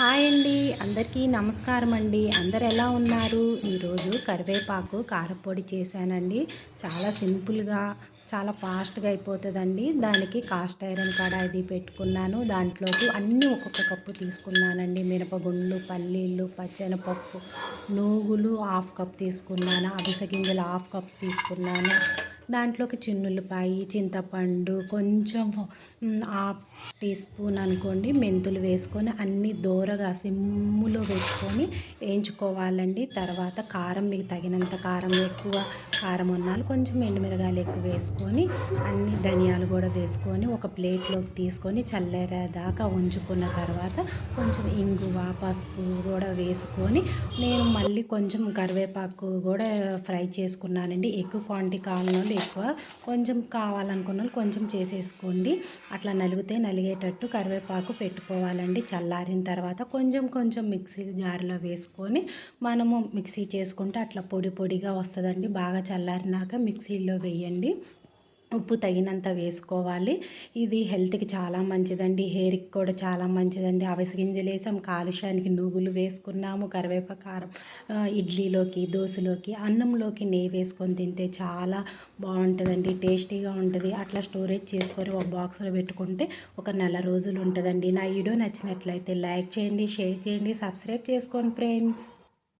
Hi అండి, అందరికీ నమస్కారం అండి. అందరు ఎలా ఉన్నారు? ఈరోజు కరివేపాకు కారపొడి చేశానండి. చాలా సింపుల్గా, చాలా ఫాస్ట్గా అయిపోతుందండి. దానికి కాస్ట్ ఐరన్ కడాయి పెట్టుకున్నాను. దాంట్లోకి అన్నీ ఒక్కొక్క కప్పు తీసుకున్నానండి. మినపగుండ్లు, పల్లీలు, పచ్చెనపప్పు, నూగులు హాఫ్ కప్ తీసుకున్నాను. అవిసె గింజలు హాఫ్ కప్ తీసుకున్నాను. దాంట్లోకి చిన్నుల్లిపాయి, చింతపండు, కొంచెం హాఫ్ టీ స్పూన్ అనుకోండి మెంతులు వేసుకొని అన్నీ దోరగా సిమ్ములో పెట్టుకొని వేయించుకోవాలండి. తర్వాత కారం మీకు తగినంత కారం, ఎక్కువ కారం ఉన్నాలు కొంచెం ఎండుమిరగాయలు ఎక్కువ వేసుకొని అన్ని ధనియాలు కూడా వేసుకొని ఒక ప్లేట్లోకి తీసుకొని చల్లారేదాకా ఉంచుకున్న తర్వాత కొంచెం ఇంగువ, పసుపు కూడా వేసుకొని నేను మళ్ళీ కొంచెం కరివేపాకు కూడా ఫ్రై చేసుకున్నానండి. ఎక్కువ క్వాంటిటీ కావాలని వాళ్ళు ఎక్కువ, కొంచెం కావాలనుకున్న వాళ్ళు కొంచెం చేసేసుకోండి. అట్లా నలిగేటట్టు కరివేపాకు పెట్టుకోవాలండి. చల్లారిన తర్వాత కొంచెం కొంచెం మిక్సీ జార్లో వేసుకొని మనము మిక్సీ చేసుకుంటే అట్లా పొడి పొడిగా వస్తుందండి. బాగా చల్లారినాక మిక్సీలో వేయండి. ఉప్పు తగినంత వేసుకోవాలి. ఇది హెల్త్కి చాలా మంచిదండి. హెయిర్కి కూడా చాలా మంచిదండి. అవిసె గింజలు వేసాం, కాలుష్యానికి నువ్వులు వేసుకున్నాము, కరివేపాకు కారం ఇడ్లీలోకి, దోశలోకి, అన్నంలోకి నెయ్యి వేసుకొని తింటే చాలా బాగుంటుందండి. టేస్టీగా ఉంటుంది. అట్లా స్టోరేజ్ చేసుకొని ఒక బాక్స్లో పెట్టుకుంటే ఒక నెల రోజులు ఉంటుందండి. నా వీడియో నచ్చినట్లయితే లైక్ చేయండి, షేర్ చేయండి, సబ్స్క్రైబ్ చేసుకోండి ఫ్రెండ్స్.